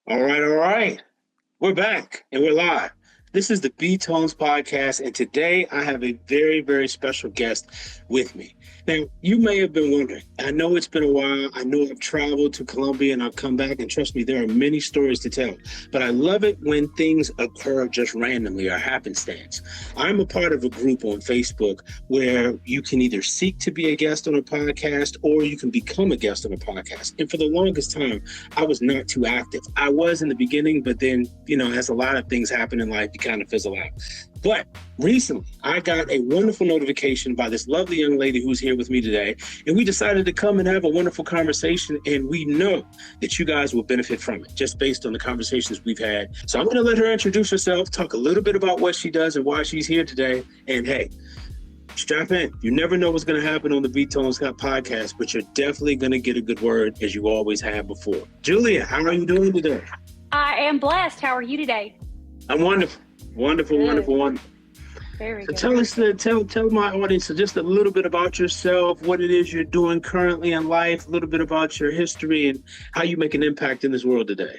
All right, all right. We're back and we're live. This is the BTonez Podcast, and today I have a very, very special guest with me. Now, you may have been wondering, I know it's been a while. I know I've traveled to Colombia and I've come back, and trust me, there are many stories to tell. But I love it when things occur just randomly or happenstance. I'm a part of a group on Facebook where you can either seek to be a guest on a podcast or you can become a guest on a podcast. And for the longest time, I was not too active. I was in the beginning, but then, as a lot of things happen in life, you kind of fizzle out. But recently, I got a wonderful notification by this lovely young lady who's here with me today, and we decided to come and have a wonderful conversation, and we know that you guys will benefit from it, just based on the conversations we've had. So I'm going to let her introduce herself, talk a little bit about what she does and why she's here today, and hey, strap in. You never know what's going to happen on the BTonez Podcast, but you're definitely going to get a good word, as you always have before. Julia, how are you doing today? I am blessed. How are you today? I'm wonderful. Wonderful. Very so good. Tell my audience just a little bit about yourself, what it is you're doing currently in life, a little bit about your history and how you make an impact in this world today.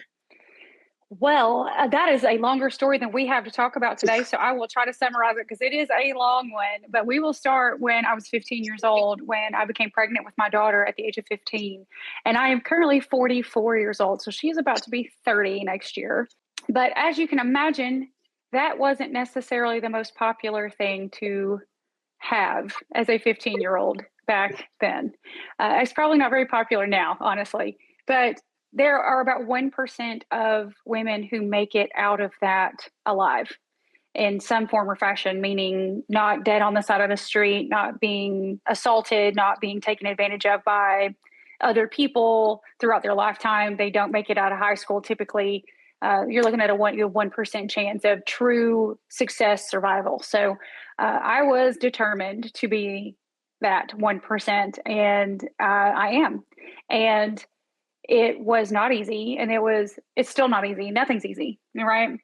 Well, that is a longer story than we have to talk about today, so I will try to summarize it because it is a long one. But we will start when I was 15 years old, when I became pregnant with my daughter at the age of 15. And I am currently 44 years old, so she is about to be 30 next year. But as you can imagine, that wasn't necessarily the most popular thing to have as a 15-year-old back then. It's probably not very popular now, honestly, but there are about 1% of women who make it out of that alive in some form or fashion, meaning not dead on the side of the street, not being assaulted, not being taken advantage of by other people throughout their lifetime. They don't make it out of high school typically. You're looking at a 1% chance of true success survival. So I was determined to be that 1%, and I am. And it was not easy, and it's still not easy. Nothing's easy, right?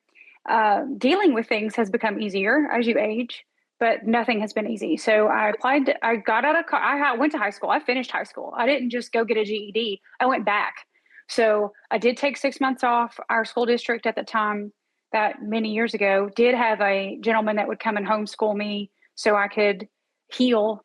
Dealing with things has become easier as you age, but nothing has been easy. So I applied, I got out of, I went to high school. I finished high school. I didn't just go get a GED. I went back. So I did take 6 months off. Our school district at the time, that many years ago, did have a gentleman that would come and homeschool me so I could heal.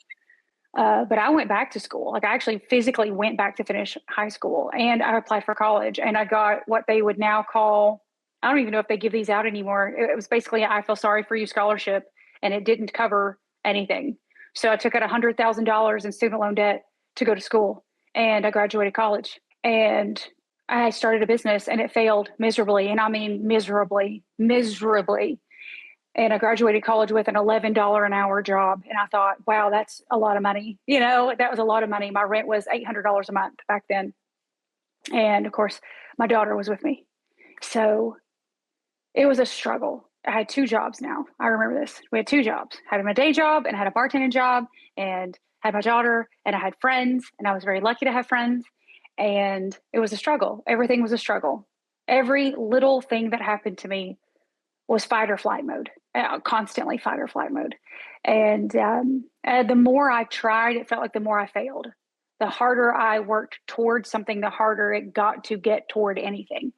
But I went back to school. Like, I actually physically went back to finish high school, and I applied for college, and I got what they would now call, I don't even know if they give these out anymore. It was basically an I Feel Sorry for You scholarship, and it didn't cover anything. So I took out $100,000 in student loan debt to go to school, and I graduated college, and I started a business, and it failed miserably. And I mean, miserably. And I graduated college with an $11 an hour job. And I thought, wow, that's a lot of money. That was a lot of money. My rent was $800 a month back then. And of course, my daughter was with me. So it was a struggle. I had 2 jobs now. I remember this. We had 2 jobs. I had my day job and I had a bartending job and had my daughter, and I had friends, and I was very lucky to have friends. And it was a struggle. Everything was a struggle. Every little thing that happened to me was fight or flight mode, constantly fight or flight mode. And the more I tried, it felt like the more I failed. The harder I worked towards something, the harder it got to get toward anything.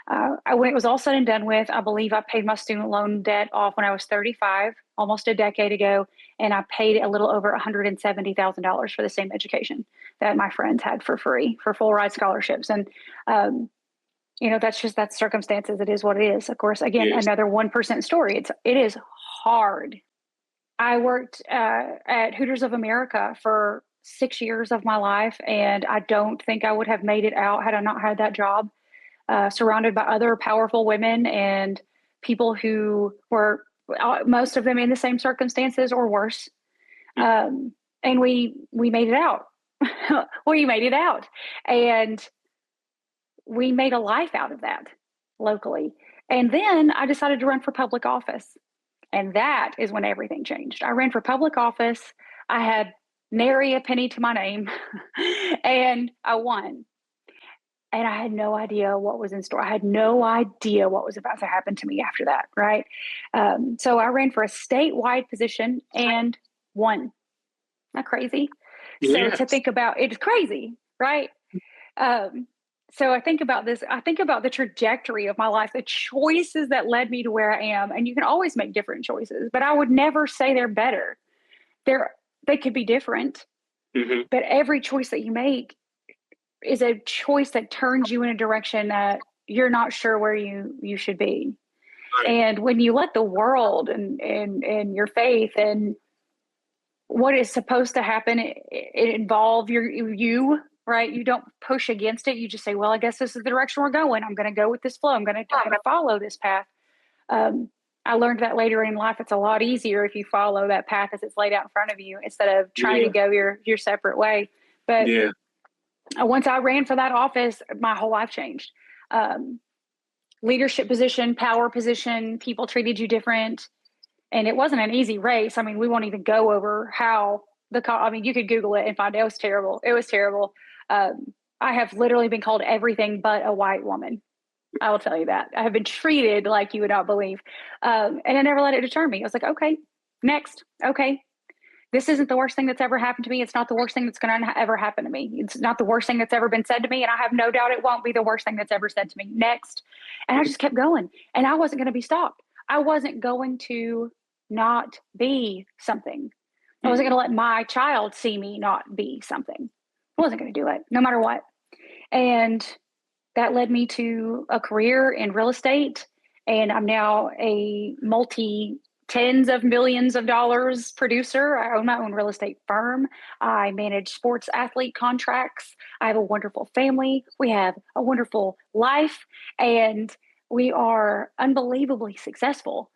When it was all said and done with, I believe I paid my student loan debt off when I was 35, almost a decade ago, and I paid a little over $170,000 for the same education that my friends had for free, for full ride scholarships. And that's circumstances. It is what it is. Of course, again, Yes. Another 1% story. It is hard. I worked at Hooters of America for 6 years of my life, and I don't think I would have made it out had I not had that job. Surrounded by other powerful women and people who were, most of them in the same circumstances or worse. And we made it out. We made it out. And we made a life out of that locally. And then I decided to run for public office. And that is when everything changed. I ran for public office. I had nary a penny to my name, and I won. And I had no idea what was in store. I had no idea what was about to happen to me after that, right? So I ran for a statewide position and won. Not crazy? Yes. So to think about, it's crazy, right? So I think about this. I think about the trajectory of my life, the choices that led me to where I am. And you can always make different choices, but I would never say they're better. They could be different, but every choice that you make is a choice that turns you in a direction that you're not sure where you should be. Right. And when you let the world and your faith and what is supposed to happen, it involve you, right? You don't push against it. You just say, well, I guess this is the direction we're going. I'm going to go with this flow. I'm going to follow this path. I learned that later in life. It's a lot easier if you follow that path as it's laid out in front of you instead of trying to go your separate way. But once I ran for that office, my whole life changed. Leadership position, power position, people treated you different. And it wasn't an easy race. I mean, we won't even go over how you could Google it and find it was terrible. It was terrible. I have literally been called everything but a white woman. I will tell you that. I have been treated like you would not believe. And I never let it deter me. I was like, okay, next. Okay. This isn't the worst thing that's ever happened to me. It's not the worst thing that's going to ever happen to me. It's not the worst thing that's ever been said to me. And I have no doubt it won't be the worst thing that's ever said to me. Next. And I just kept going. And I wasn't going to be stopped. I wasn't going to not be something. I wasn't going to let my child see me not be something. I wasn't going to do it no matter what. And that led me to a career in real estate. And I'm now a tens of millions of dollars producer. I own my own real estate firm. I manage sports athlete contracts. I have a wonderful family. We have a wonderful life, and we are unbelievably successful.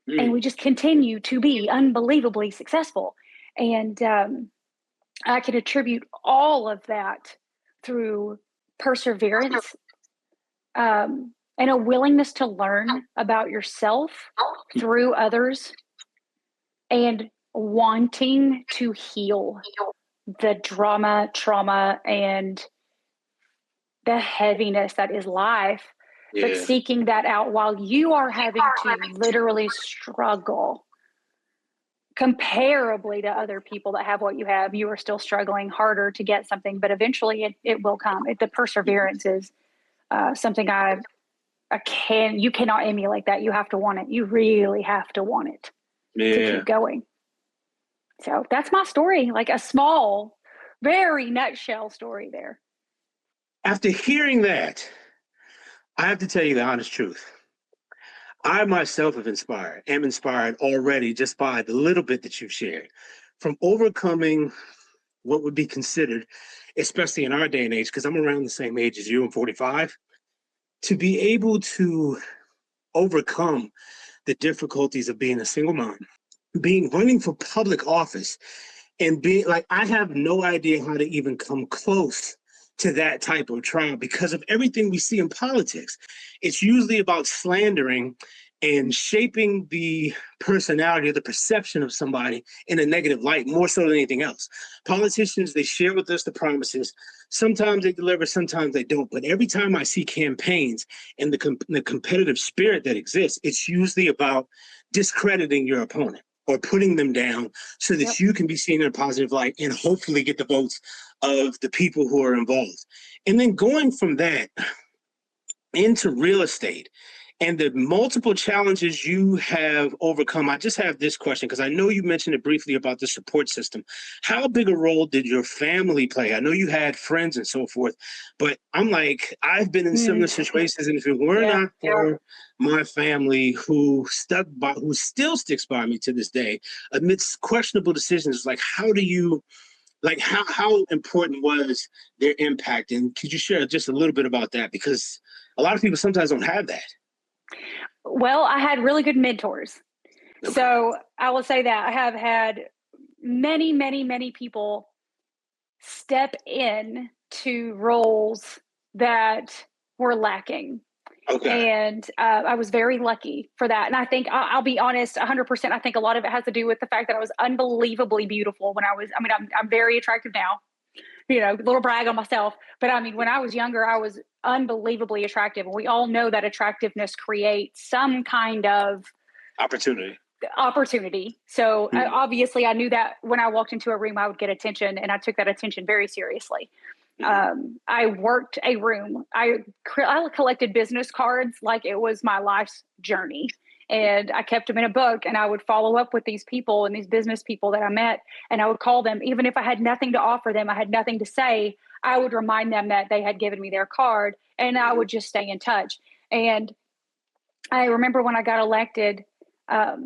And we just continue to be unbelievably successful. And I can attribute all of that through perseverance, and a willingness to learn about yourself through others, and wanting to heal the drama, trauma, and the heaviness that is life, but seeking that out while you are having to literally struggle comparably to other people that have what you have. You are still struggling harder to get something, but eventually it will come. The perseverance is something you cannot emulate that. You have to want it. You really have to want it to keep going. So that's my story, like a small, very nutshell story there. After hearing that, I have to tell you the honest truth. I myself am inspired already just by the little bit that you've shared, from overcoming what would be considered, especially in our day and age, because I'm around the same age as you, I'm 45, to be able to overcome the difficulties of being a single mom, running for public office, and being like, I have no idea how to even come close to that type of trial because of everything we see in politics. It's usually about slandering and shaping the personality or the perception of somebody in a negative light, more so than anything else. Politicians, they share with us the promises. Sometimes they deliver, sometimes they don't. But every time I see campaigns and the competitive spirit that exists, it's usually about discrediting your opponent or putting them down so that you can be seen in a positive light and hopefully get the votes of the people who are involved. And then going from that into real estate and the multiple challenges you have overcome. I just have this question because I know you mentioned it briefly about the support system. How big a role did your family play? I know you had friends and so forth, but I'm like, I've been in similar situations, and if it were not for my family who still sticks by me to this day amidst questionable decisions, like how important was their impact? And could you share just a little bit about that? Because a lot of people sometimes don't have that. Well, I had really good mentors. Okay. So I will say that I have had many, many, many people step in to roles that were lacking. Okay. And I was very lucky for that. And I think I'll be honest, 100%. I think a lot of it has to do with the fact that I was unbelievably beautiful when I'm very attractive now, a little brag on myself. But I mean, when I was younger, I was unbelievably attractive. And we all know that attractiveness creates some kind of opportunity. So obviously I knew that when I walked into a room, I would get attention, and I took that attention very seriously. I worked a room. I collected business cards like it was my life's journey. And I kept them in a book, and I would follow up with these people and these business people that I met. And I would call them, even if I had nothing to offer them, I had nothing to say, I would remind them that they had given me their card, and I would just stay in touch. And I remember when I got elected, that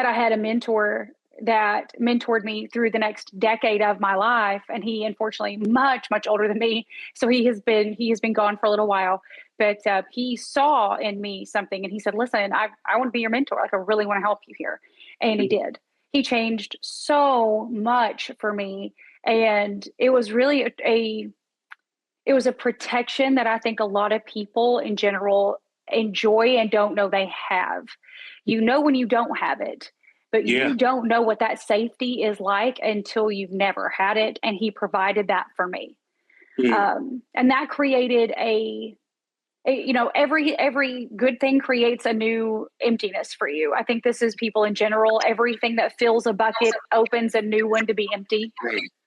I had a mentor that mentored me through the next decade of my life. And he, unfortunately, much older than me. So he has been gone for a little while, but he saw in me something, and he said, listen, I want to be your mentor. Like, I really want to help you here. And he did. He changed so much for me. And it was really it was a protection that I think a lot of people in general enjoy and don't know they have. You know when you don't have it, but you don't know what that safety is like until you've never had it. And he provided that for me. And that created every good thing creates a new emptiness for you. I think this is people in general. Everything that fills a bucket opens a new one to be empty.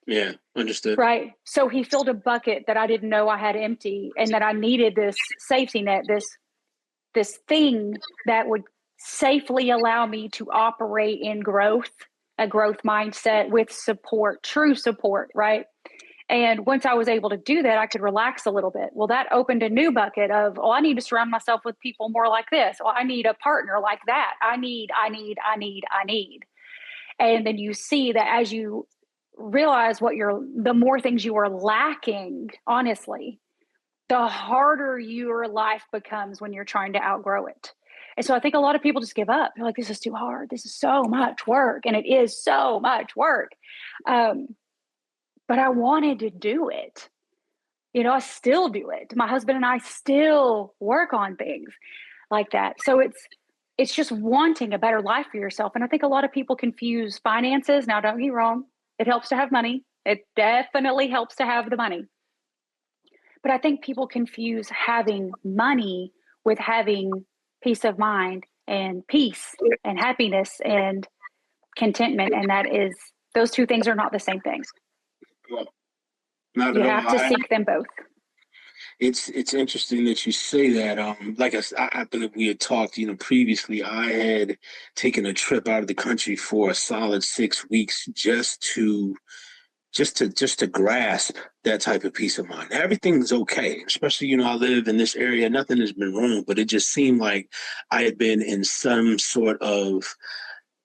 Yeah, understood. Right. So he filled a bucket that I didn't know I had empty, and that I needed this safety net, this thing that would safely allow me to operate in growth, a growth mindset with support, true support, right? And once I was able to do that, I could relax a little bit. Well, that opened a new bucket of, I need to surround myself with people more like this. Well, I need a partner like that. I need. And then you see that as you realize the more things you are lacking, honestly, the harder your life becomes when you're trying to outgrow it. And so I think a lot of people just give up. They're like, this is too hard. This is so much work. And it is so much work. But I wanted to do it. I still do it. My husband and I still work on things like that. So it's just wanting a better life for yourself. And I think a lot of people confuse finances. Now, don't get me wrong. It helps to have money. It definitely helps to have the money. But I think people confuse having money with having peace of mind and peace and happiness and contentment. And those two things are not the same thing. Not you at have all. to seek them both. It's interesting that you say that. Like I believe we had talked, previously. I had taken a trip out of the country for a solid 6 weeks just to grasp that type of peace of mind. Everything's okay, especially, I live in this area. Nothing has been wrong, but it just seemed like I had been in some sort of,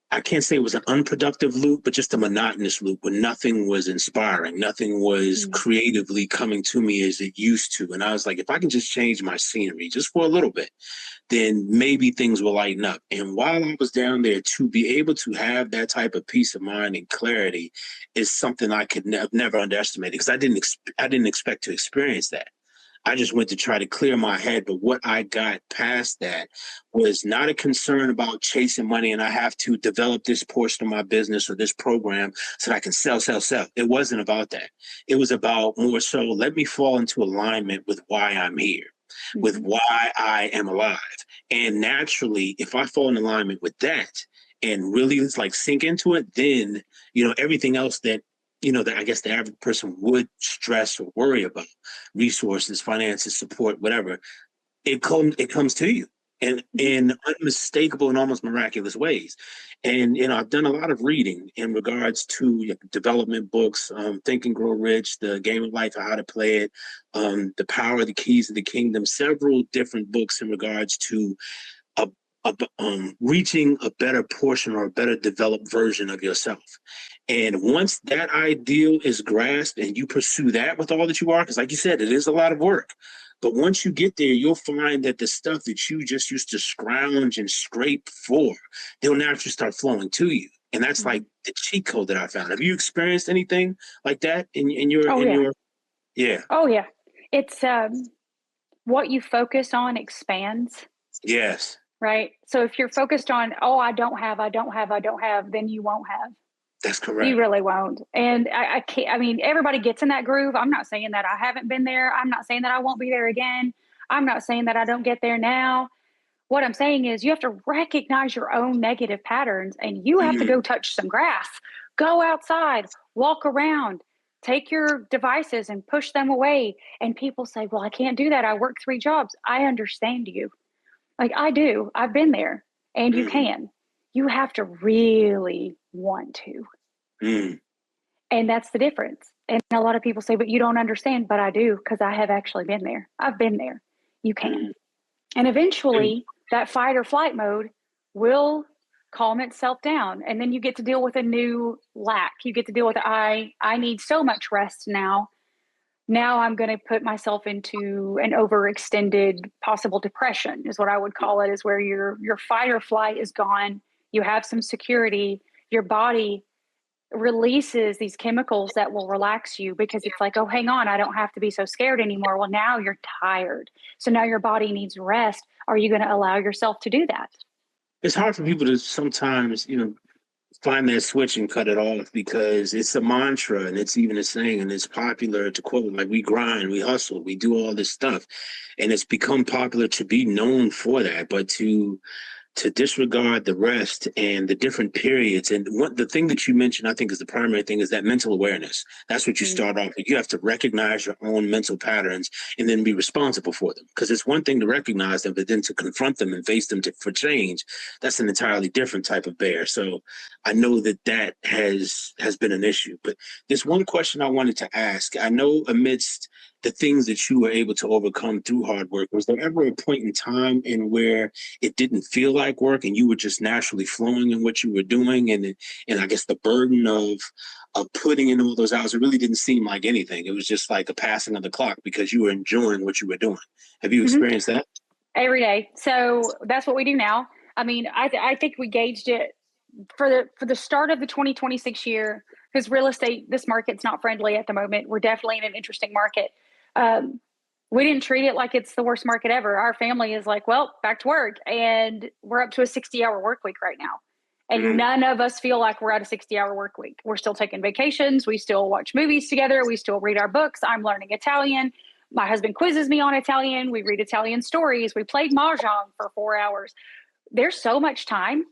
I can't say it was an unproductive loop, but just a monotonous loop where nothing was inspiring. Nothing was creatively coming to me as it used to. And I was like, if I can just change my scenery just for a little bit, then maybe things will lighten up. And while I was down there, to be able to have that type of peace of mind and clarity is something I could never underestimate, because I didn't expect to experience that. I just went to try to clear my head. But what I got past that was not a concern about chasing money and I have to develop this portion of my business or this program so that I can sell. It wasn't about that. It was about more so, let me fall into alignment with why I'm here, with why I am alive. And naturally, if I fall in alignment with that and really sink into it, then, everything else that that I guess the average person would stress or worry about, resources, finances, support, whatever, it comes to you in unmistakable and almost miraculous ways. And, I've done a lot of reading in regards to development books, Think and Grow Rich, The Game of Life, How to Play It, The Power, The Keys of the Kingdom, several different books in regards to reaching a better portion or a better developed version of yourself. And once that ideal is grasped and you pursue that with all that you are, because like you said, it is a lot of work. But once you get there, you'll find that the stuff that you just used to scrounge and scrape for, they'll naturally start flowing to you. And that's like the cheat code that I found. Have you experienced anything like that in your? Yeah. Oh yeah. It's what you focus on expands. Yes. Right. So if you're focused on, I don't have, then you won't have. That's correct. You really won't. And I can't, everybody gets in that groove. I'm not saying that I haven't been there. I'm not saying that I won't be there again. I'm not saying that I don't get there now. What I'm saying is you have to recognize your own negative patterns and you have to go touch some grass, go outside, walk around, take your devices and push them away. And people say, well, I can't do that. I work 3 jobs. I understand you. Like I do. I've been there, and you can. You have to really want to. And that's the difference. And a lot of people say, but you don't understand. But I do, because I have actually been there. I've been there. You can. And eventually that fight or flight mode will calm itself down. And then you get to deal with a new lack. You get to deal with, I need so much rest now. Now I'm going to put myself into an overextended possible depression is what I would call it, is where your fight or flight is gone. You have some security. Your body releases these chemicals that will relax you, because it's like, oh, hang on, I don't have to be so scared anymore. Well, now you're tired. So now your body needs rest. Are you going to allow yourself to do that? It's hard for people to sometimes, find that switch and cut it off, because it's a mantra, and it's even a saying, and it's popular to quote, like, we grind, we hustle, we do all this stuff. And it's become popular to be known for that, but to disregard the rest and the different periods. And the thing that you mentioned, I think, is the primary thing, is that mental awareness. That's what you start off with. You have to recognize your own mental patterns and then be responsible for them. Because it's one thing to recognize them, but then to confront them and face them for change, that's an entirely different type of bear. So I know that has been an issue. But there's one question I wanted to ask. I know amidst the things that you were able to overcome through hard work, was there ever a point in time in where it didn't feel like work and you were just naturally flowing in what you were doing, and I guess the burden of putting in all those hours, it really didn't seem like anything? It was just like a passing of the clock because you were enjoying what you were doing. Have you experienced that? Every day. So that's what we do now. I mean, I think we gauged it for the start of the 2026 year, because real estate, this market's not friendly at the moment. We're definitely in an interesting market. We didn't treat it like it's the worst market ever. Our family is like, well, back to work. And we're up to a 60-hour work week right now. And none of us feel like we're at a 60-hour work week. We're still taking vacations. We still watch movies together. We still read our books. I'm learning Italian. My husband quizzes me on Italian. We read Italian stories. We played Mahjong for 4 hours. There's so much time.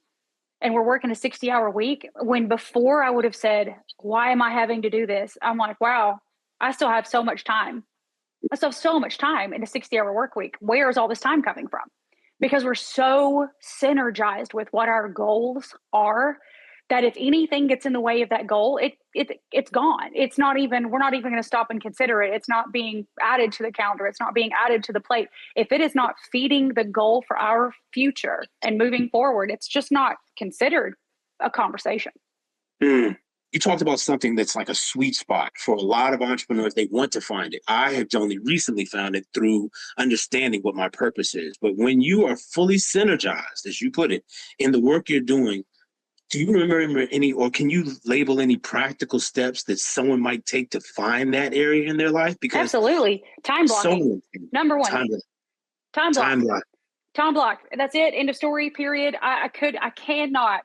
And we're working a 60-hour week, when before I would have said, why am I having to do this? I'm like, wow, I still have so much time. I still have so much time in a 60-hour work week. Where is all this time coming from? Because we're so synergized with what our goals are, that if anything gets in the way of that goal, it's gone. It's not even, we're not even going to stop and consider it. It's not being added to the calendar. It's not being added to the plate. If it is not feeding the goal for our future and moving forward, it's just not considered a conversation. You talked about something that's like a sweet spot for a lot of entrepreneurs. They want to find it. I have only recently found it through understanding what my purpose is. But when you are fully synergized, as you put it, in the work you're doing, do you remember any, or can you label any practical steps that someone might take to find that area in their life? Because absolutely. Time blocking. Number one. Time block. That's it. End of story, period. I cannot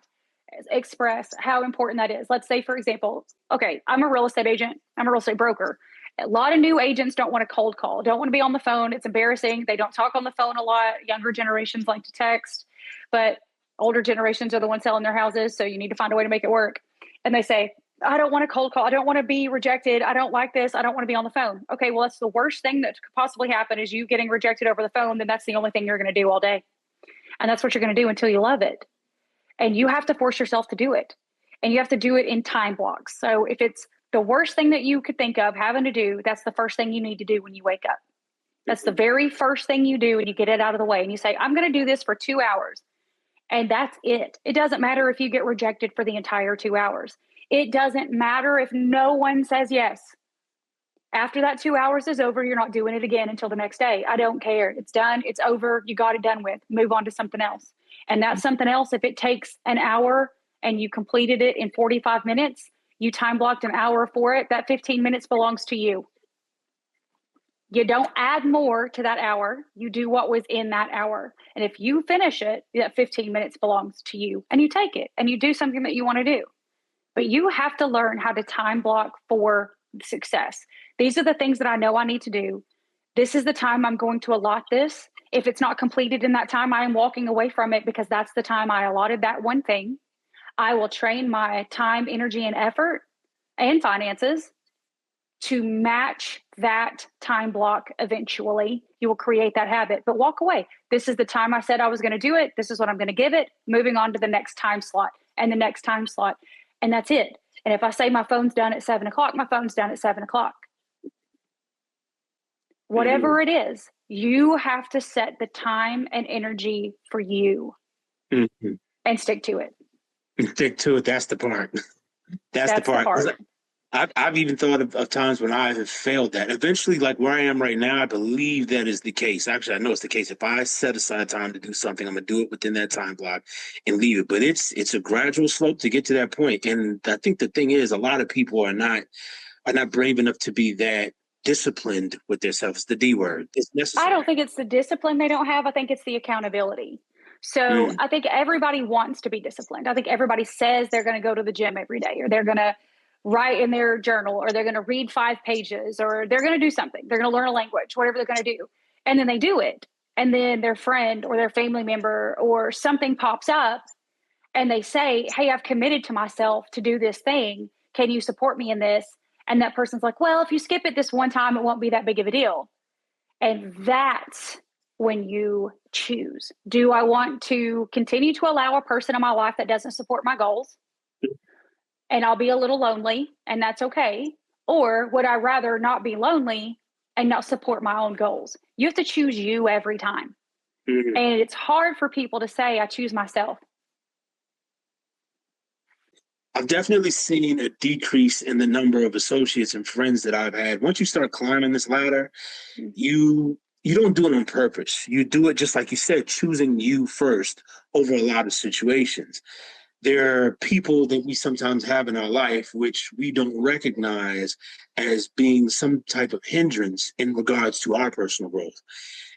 express how important that is. Let's say, for example, okay, I'm a real estate agent. I'm a real estate broker. A lot of new agents don't want to cold call, don't want to be on the phone. It's embarrassing. They don't talk on the phone a lot. Younger generations like to text, but older generations are the ones selling their houses. So you need to find a way to make it work. And they say, I don't want to cold call. I don't want to be rejected. I don't like this. I don't want to be on the phone. Okay, well, that's the worst thing that could possibly happen, is you getting rejected over the phone. Then that's the only thing you're going to do all day. And that's what you're going to do until you love it. And you have to force yourself to do it. And you have to do it in time blocks. So if it's the worst thing that you could think of having to do, that's the first thing you need to do when you wake up. That's the very first thing you do, and you get it out of the way. And you say, I'm going to do this for 2 hours. And that's it. It doesn't matter if you get rejected for the entire 2 hours. It doesn't matter if no one says yes. After that 2 hours is over, you're not doing it again until the next day. I don't care. It's done. It's over. You got it done with. Move on to something else. And that's something else. If it takes an hour and you completed it in 45 minutes, you time blocked an hour for it, that 15 minutes belongs to you. You don't add more to that hour. You do what was in that hour. And if you finish it, that 15 minutes belongs to you, and you take it and you do something that you want to do. But you have to learn how to time block for success. These are the things that I know I need to do. This is the time I'm going to allot this. If it's not completed in that time, I am walking away from it, because that's the time I allotted that one thing. I will train my time, energy, and effort and finances to match that time block. Eventually, you will create that habit, but walk away. This is the time I said I was going to do it. This is what I'm going to give it. Moving on to the next time slot and the next time slot. And that's it. And if I say my phone's done at 7:00, my phone's done at 7:00. Whatever it is, you have to set the time and energy for you and stick to it. Stick to it. That's the part. That's the part. I've even thought of times when I have failed that. Eventually, like where I am right now, I believe that is the case. Actually, I know it's the case. If I set aside time to do something, I'm going to do it within that time block and leave it. But it's a gradual slope to get to that point. And I think the thing is, a lot of people are not brave enough to be that disciplined with themselves. It's the D word. It's necessary. I don't think it's the discipline they don't have. I think it's the accountability. So I think everybody wants to be disciplined. I think everybody says they're going to go to the gym every day, or they're going to write in their journal, or they're going to read 5 pages, or they're going to do something. They're going to learn a language, whatever they're going to do. And then they do it. And then their friend or their family member or something pops up and they say, hey, I've committed to myself to do this thing. Can you support me in this? And that person's like, well, if you skip it this one time, it won't be that big of a deal. And that's when you choose. Do I want to continue to allow a person in my life that doesn't support my goals? And I'll be a little lonely, and that's okay. Or would I rather not be lonely and not support my own goals? You have to choose you every time. And it's hard for people to say, I choose myself. I've definitely seen a decrease in the number of associates and friends that I've had. Once you start climbing this ladder, you don't do it on purpose. You do it just like you said, choosing you first over a lot of situations. There are people that we sometimes have in our life which we don't recognize as being some type of hindrance in regards to our personal growth.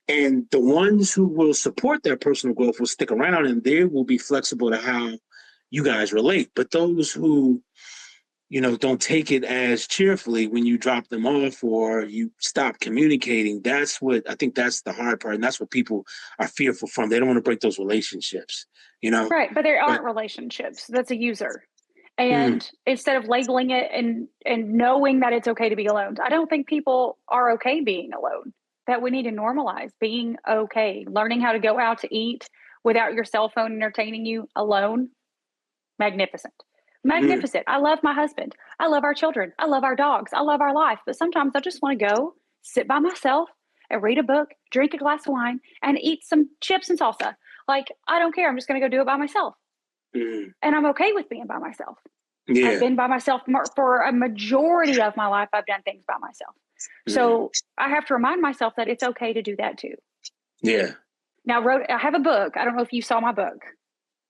And the ones who will support that personal growth will stick around, and they will be flexible to how you guys relate. But those who, don't take it as cheerfully when you drop them off or you stop communicating, that's the hard part. And that's what people are fearful from. They don't want to break those relationships, Right. But there aren't relationships. That's a user. And instead of labeling it and knowing that it's okay to be alone, I don't think people are okay being alone. That we need to normalize being okay. Learning how to go out to eat without your cell phone entertaining you alone. Magnificent. I love my husband. I love our children. I love our dogs. I love our life. But sometimes I just want to go sit by myself and read a book, drink a glass of wine, and eat some chips and salsa. Like, I don't care. I'm just going to go do it by myself. And I'm okay with being by myself. Yeah. I've been by myself for a majority of my life. I've done things by myself. So I have to remind myself that it's okay to do that too. Yeah. Now, I have a book. I don't know if you saw my book.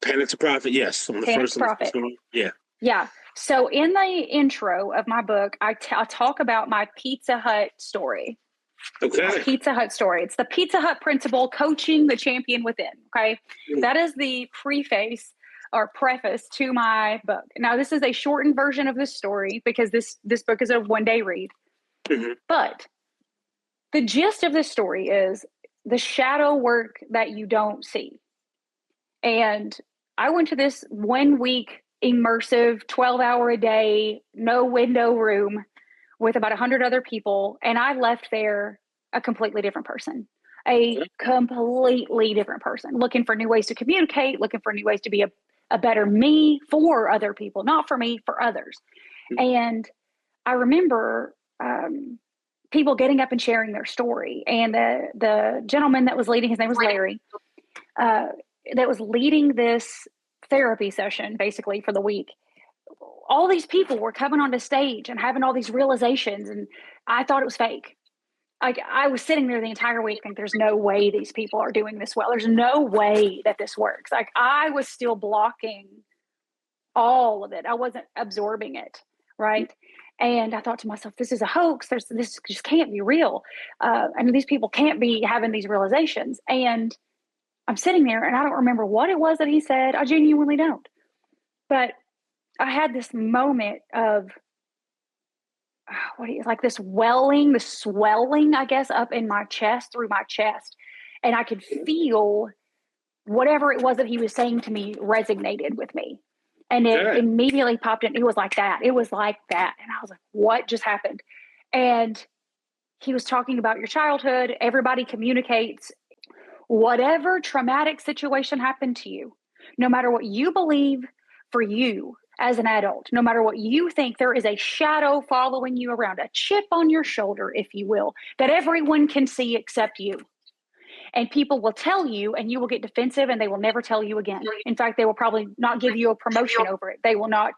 Panic to Profit, yes. On the Panic first to Profit. Yeah. Yeah. So in the intro of my book, I talk about my Pizza Hut story. Okay. My Pizza Hut story. It's the Pizza Hut principle, coaching the champion within. Okay. That is the preface or preface to my book. Now, this is a shortened version of this story because this book is a one-day read. But the gist of this story is the shadow work that you don't see. And I went to this 1 week immersive 12-hour a day, no window room with about 100 other people. And I left there a completely different person, looking for new ways to communicate, looking for new ways to be a better me for other people, not for me, for others. And I remember people getting up and sharing their story. And the gentleman that was leading, his name was Larry, that was leading this therapy session basically for the week. All these people were coming onto stage and having all these realizations, and I thought it was fake. Like, I was sitting there the entire week thinking, there's no way these people are doing this well. There's no way that this works. Like, I was still blocking all of it. I wasn't absorbing it, right? And I thought to myself, this is a hoax. This just can't be real. These people can't be having these realizations. And I'm sitting there and I don't remember what it was that he said. I genuinely don't. But I had this moment of this swelling, I guess, up in my chest, through my chest. And I could feel whatever it was that he was saying to me resonated with me. And it immediately popped in. It was like that. And I was like, what just happened? And he was talking about your childhood. Everybody communicates. Whatever traumatic situation happened to you, no matter what you believe for you as an adult, no matter what you think, there is a shadow following you around, a chip on your shoulder, if you will, that everyone can see except you. And people will tell you, and you will get defensive, and they will never tell you again. In fact, they will probably not give you a promotion over it. They will not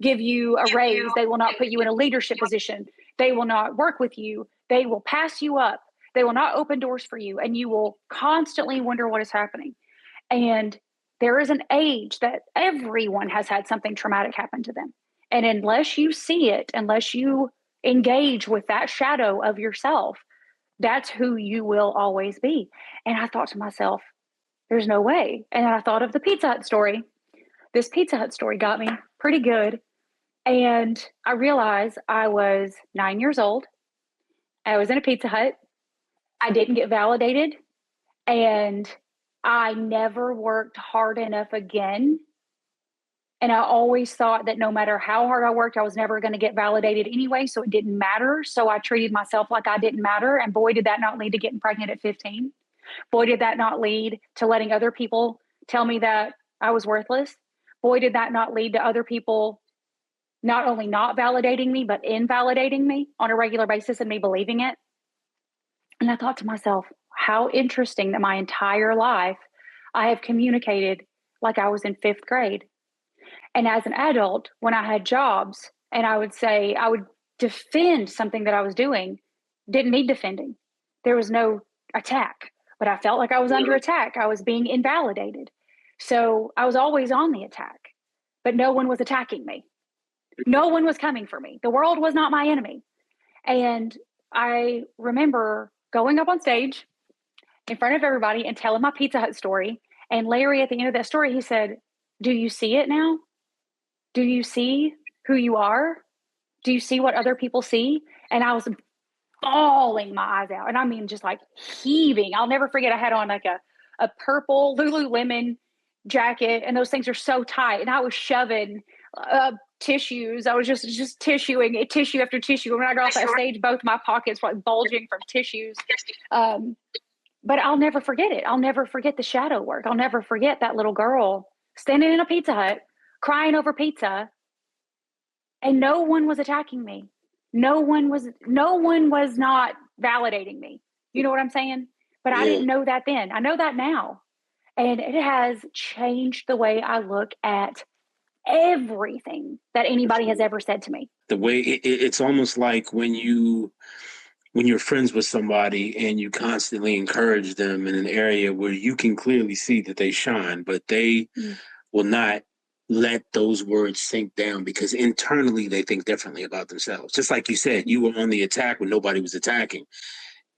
give you a raise. They will not put you in a leadership position. They will not work with you. They will pass you up. They will not open doors for you. And you will constantly wonder what is happening. And there is an age that everyone has had something traumatic happen to them. And unless you see it, unless you engage with that shadow of yourself, that's who you will always be. And I thought to myself, there's no way. And then I thought of the Pizza Hut story. This Pizza Hut story got me pretty good. And I realized I was 9 years old. I was in a Pizza Hut. I didn't get validated. And I never worked hard enough again. And I always thought that no matter how hard I worked, I was never going to get validated anyway. So it didn't matter. So I treated myself like I didn't matter. And boy, did that not lead to getting pregnant at 15. Boy, did that not lead to letting other people tell me that I was worthless. Boy, did that not lead to other people not only not validating me, but invalidating me on a regular basis and me believing it. And I thought to myself, how interesting that my entire life I have communicated like I was in fifth grade. And as an adult, when I had jobs and I would say, I would defend something that I was doing, didn't need defending. There was no attack, but I felt like I was under attack. I was being invalidated. So I was always on the attack, but no one was attacking me. No one was coming for me. The world was not my enemy. And I remember going up on stage in front of everybody and telling my Pizza Hut story. And Larry, at the end of that story, he said, "Do you see it now? Do you see who you are? Do you see what other people see?" And I was bawling my eyes out. And I mean, just like heaving. I'll never forget, I had on like a purple Lululemon jacket, and those things are so tight. And I was shoving tissues. I was just tissuing it, tissue after tissue. When I got off that stage, both my pockets were like bulging from tissues. But I'll never forget it. I'll never forget the shadow work. I'll never forget that little girl standing in a Pizza Hut, crying over pizza, and no one was attacking me. No one was not validating me. You know what I'm saying? But I didn't know that then. I know that now. And it has changed the way I look at everything that anybody has ever said to me. The way it's almost like when you're friends with somebody and you constantly encourage them in an area where you can clearly see that they shine, but they will not let those words sink down because internally they think differently about themselves. Just like you said, you were on the attack when nobody was attacking.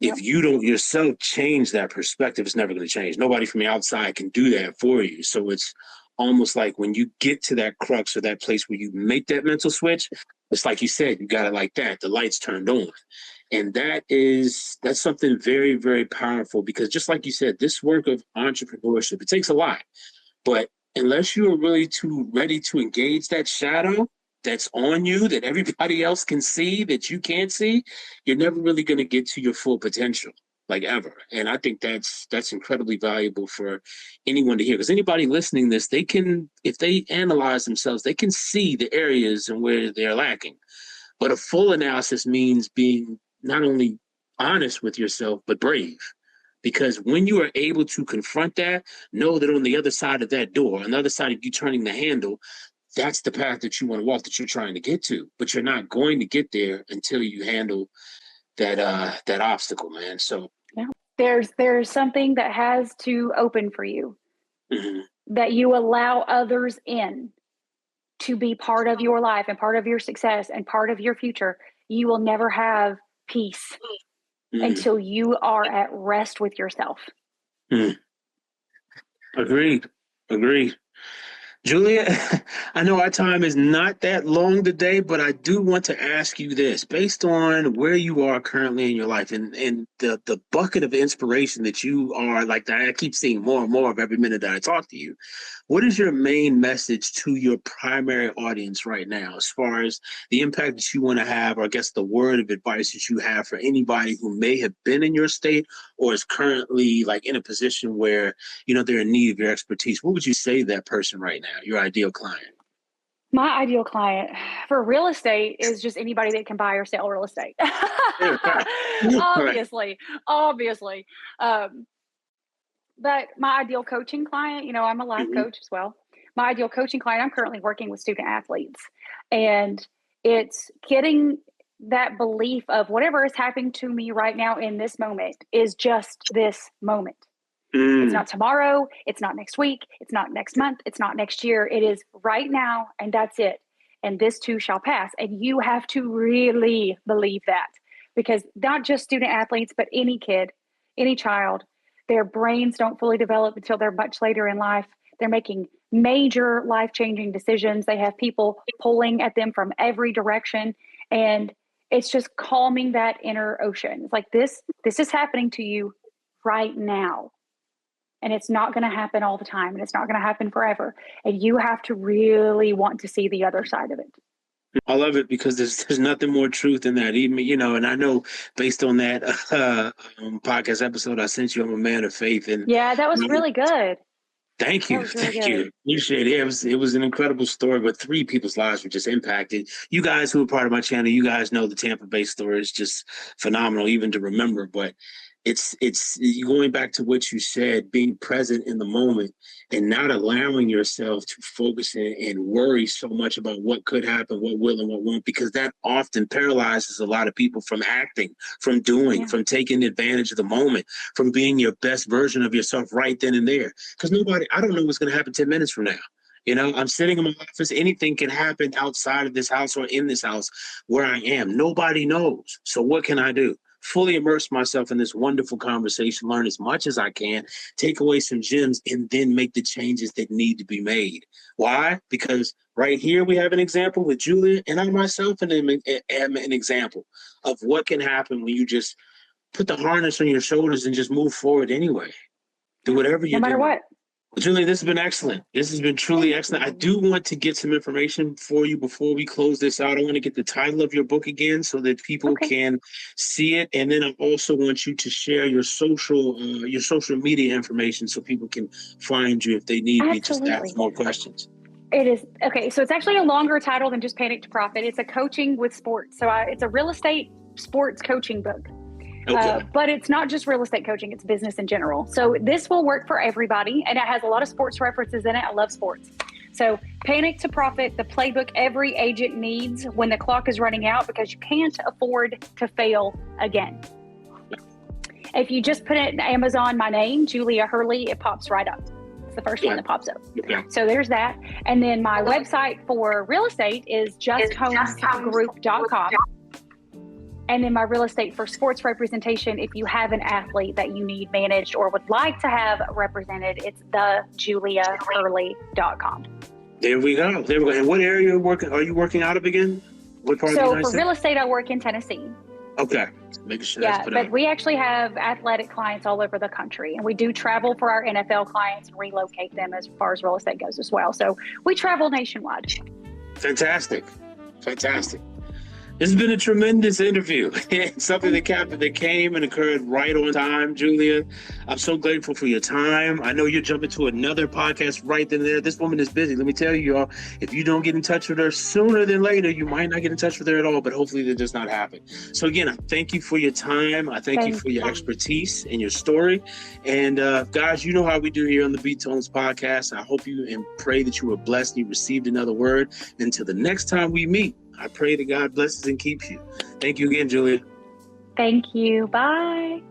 If you don't yourself change that perspective, it's never going to change. Nobody from the outside can do that for you. So it's almost like when you get to that crux or that place where you make that mental switch, it's like you said, you got it like that. The light's turned on. And that's something very, very powerful because just like you said, this work of entrepreneurship, it takes a lot. But unless you are really too ready to engage that shadow that's on you, that everybody else can see, that you can't see, you're never really going to get to your full potential, like ever. And I think that's incredibly valuable for anyone to hear. Because anybody listening to this, they can, if they analyze themselves, they can see the areas and where they're lacking. But a full analysis means being not only honest with yourself, but brave. Because when you are able to confront that, know that on the other side of that door, on the other side of you turning the handle, that's the path that you want to walk, that you're trying to get to. But you're not going to get there until you handle that obstacle, man. So there's something that has to open for you, that you allow others in to be part of your life and part of your success and part of your future. You will never have peace until you are at rest with yourself. Agreed. Julia, I know our time is not that long today, but I do want to ask you this. Based on where you are currently in your life and the bucket of inspiration that you are, like that I keep seeing more and more of every minute that I talk to you, what is your main message to your primary audience right now as far as the impact that you want to have, or I guess the word of advice that you have for anybody who may have been in your state or is currently like in a position where, they're in need of your expertise? What would you say to that person right now, your ideal client? My ideal client for real estate is just anybody that can buy or sell real estate. Right. Obviously. But my ideal coaching client, I'm a life Mhm. coach as well. My ideal coaching client, I'm currently working with student athletes, and it's getting that belief of whatever is happening to me right now in this moment is just this moment. It's Mm. not tomorrow. It's not next week. It's not next month. It's not next year. It is right now, and that's it. And this too shall pass. And you have to really believe that, because not just student athletes, but any kid, any child, their brains don't fully develop until they're much later in life. They're making major life-changing decisions. They have people pulling at them from every direction. And it's just calming that inner ocean. It's like this is happening to you right now. And it's not going to happen all the time, and it's not going to happen forever. And you have to really want to see the other side of it. I love it because there's nothing more truth than that. Even, and I know based on that podcast episode I sent you, I'm a man of faith. And Yeah, that was really good. thank That you. was really Thank good. you. Appreciate it. It was an incredible story, but 3 people's lives were just impacted. You guys who are part of my channel, you guys know the Tampa Bay story is just phenomenal, even to remember. But it's going back to what you said, being present in the moment and not allowing yourself to focus and worry so much about what could happen, what will and what won't, because that often paralyzes a lot of people from acting, from doing, from taking advantage of the moment, from being your best version of yourself right then and there. Because I don't know what's going to happen 10 minutes from now. I'm sitting in my office. Anything can happen outside of this house or in this house where I am. Nobody knows. So what can I do? Fully immerse myself in this wonderful conversation, learn as much as I can, take away some gems, and then make the changes that need to be made. Why? Because right here we have an example with Julia, and I myself am an example of what can happen when you just put the harness on your shoulders and just move forward anyway. Do whatever No you're matter doing. what. Julie, this has been excellent. This has been truly excellent. I do want to get some information for you before we close this out. I want to get the title of your book again so that people can see it. And then I also want you to share your social media information so people can find you if they need me to ask more questions. It is. Okay, so it's actually a longer title than just Panic to Profit. It's a coaching with sports. So it's a real estate sports coaching book. Okay. But it's not just real estate coaching, it's business in general. So this will work for everybody, and it has a lot of sports references in it. I love sports. So Panic to Profit, the playbook every agent needs when the clock is running out, because you can't afford to fail again. If you just put it in Amazon, my name, Julia Hurley, it pops right up. It's the first one that pops up. Okay. So there's that. And then my website for real estate is justhomesgroup.com. And then my real estate for sports representation, if you have an athlete that you need managed or would like to have represented, it's thejuliahurley.com. There we go. And what area are you working out of again? What part of the United States? For real estate, I work in Tennessee. Okay. Making sure that's put but we actually have athletic clients all over the country, and we do travel for our NFL clients and relocate them as far as real estate goes as well. So we travel nationwide. Fantastic. This has been a tremendous interview. Something that came and occurred right on time, Julia. I'm so grateful for your time. I know you're jumping to another podcast right then and there. This woman is busy. Let me tell you, y'all, if you don't get in touch with her sooner than later, you might not get in touch with her at all, but hopefully that does not happen. So again, I thank you for your time. I thank you for your expertise and your story. And guys, you know how we do here on the BTonez Podcast. I hope you and pray that you were blessed and you received another word. Until the next time we meet, I pray that God blesses and keeps you. Thank you again, Julia. Thank you. Bye.